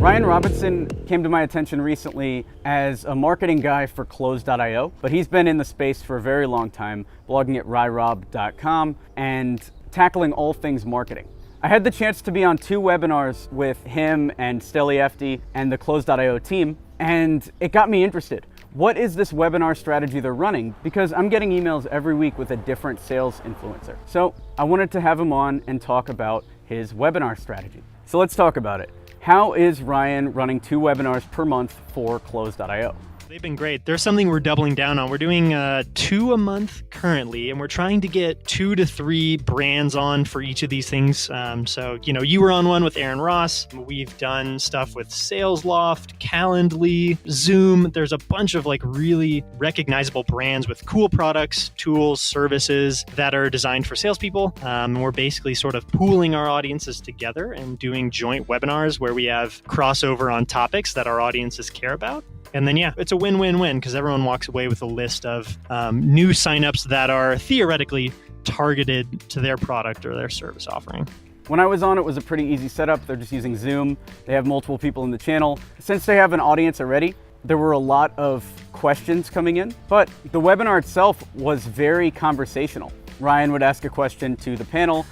Ryan Robinson came to my attention recently as a marketing guy for Close.io, but he's been in the space for a very long time, blogging at ryrob.com and tackling all things marketing. I had the chance to be on 2 webinars with him and Steli Efti and the Close.io team, and it got me interested. What is this webinar strategy they're running? Because I'm getting emails every week with a different sales influencer. So I wanted to have him on and talk about his webinar strategy. So let's talk about it. How is Ryan running 2 webinars per month for Close.io? They've been great. There's something we're doubling down on. We're doing 2 a month currently, and we're trying to get 2 to 3 brands on for each of these things. So, you were on one with Aaron Ross. We've done stuff with SalesLoft, Calendly, Zoom. There's a bunch of really recognizable brands with cool products, tools, services that are designed for salespeople. And we're basically sort of pooling our audiences together and doing joint webinars where we have crossover on topics that our audiences care about. And then, it's a win-win-win because everyone walks away with a list of new signups that are theoretically targeted to their product or their service offering. When I was on, it was a pretty easy setup. They're just using Zoom. They have multiple people in the channel. Since they have an audience already, there were a lot of questions coming in, but the webinar itself was very conversational. Ryan would ask a question to the panel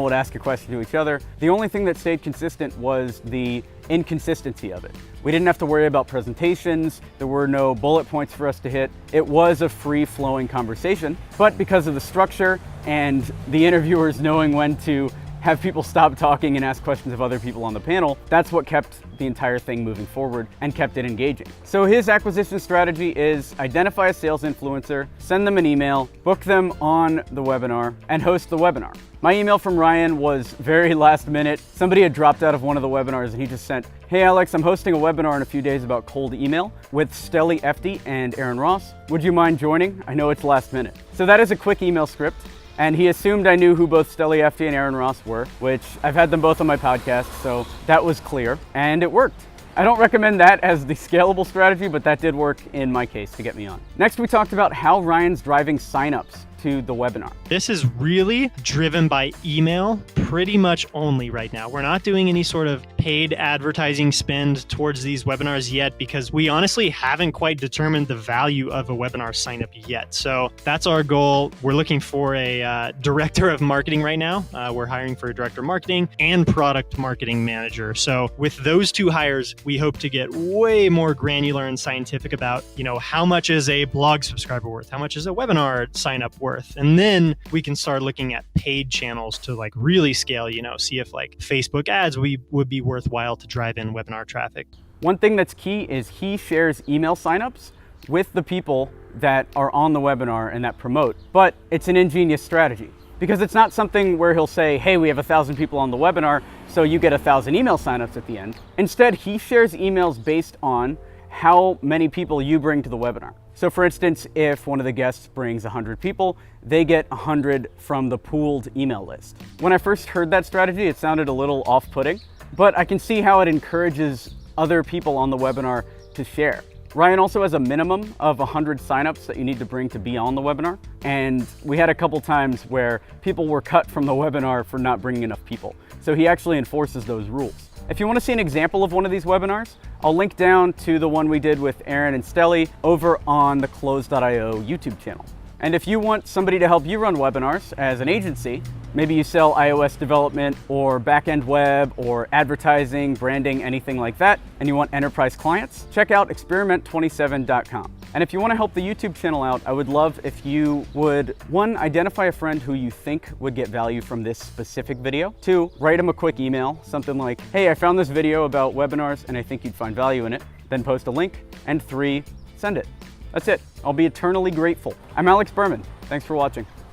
would ask a question to each other. The only thing that stayed consistent was the inconsistency of it. We didn't have to worry about presentations. There were no bullet points for us to hit. It was a free-flowing conversation, but because of the structure and the interviewers knowing when to have people stop talking and ask questions of other people on the panel, that's what kept the entire thing moving forward and kept it engaging. So his acquisition strategy is identify a sales influencer, send them an email, book them on the webinar, and host the webinar. My email from Ryan was very last minute. Somebody had dropped out of one of the webinars and he just sent, "Hey Alex, I'm hosting a webinar in a few days about cold email with Steli Efti and Aaron Ross. Would you mind joining? I know it's last minute." So that is a quick email script. And he assumed I knew who both Steli Efti and Aaron Ross were, which I've had them both on my podcast, so that was clear, and it worked. I don't recommend that as the scalable strategy, but that did work in my case to get me on. Next, we talked about how Ryan's driving signups to the webinar. This is really driven by email pretty much only right now. We're not doing any sort of paid advertising spend towards these webinars yet because we honestly haven't quite determined the value of a webinar sign up yet. So that's our goal. We're looking for a director of marketing right now. We're hiring for a director of marketing and product marketing manager. So with those 2 hires, we hope to get way more granular and scientific about, how much is a blog subscriber worth? How much is a webinar sign up worth? And then we can start looking at paid channels to really scale, see if Facebook ads would be worthwhile to drive in webinar traffic. One thing that's key is he shares email signups with the people that are on the webinar and that promote, but it's an ingenious strategy because it's not something where he'll say, "Hey, we have 1,000 people on the webinar, so you get 1,000 email signups at the end." Instead, he shares emails based on how many people you bring to the webinar. So for instance, if one of the guests brings 100 people, they get 100 from the pooled email list. When I first heard that strategy, it sounded a little off-putting, but I can see how it encourages other people on the webinar to share. Ryan also has a minimum of 100 signups that you need to bring to be on the webinar. And we had a couple times where people were cut from the webinar for not bringing enough people. So he actually enforces those rules. If you want to see an example of one of these webinars, I'll link down to the one we did with Aaron and Steli over on the Close.io YouTube channel. And if you want somebody to help you run webinars as an agency, maybe you sell iOS development or back-end web or advertising, branding, anything like that, and you want enterprise clients, check out experiment27.com. And if you want to help the YouTube channel out, I would love if you would, 1, identify a friend who you think would get value from this specific video. 2, write them a quick email, something like, "Hey, I found this video about webinars and I think you'd find value in it." Then post a link. And 3, send it. That's it. I'll be eternally grateful. I'm Alex Berman. Thanks for watching.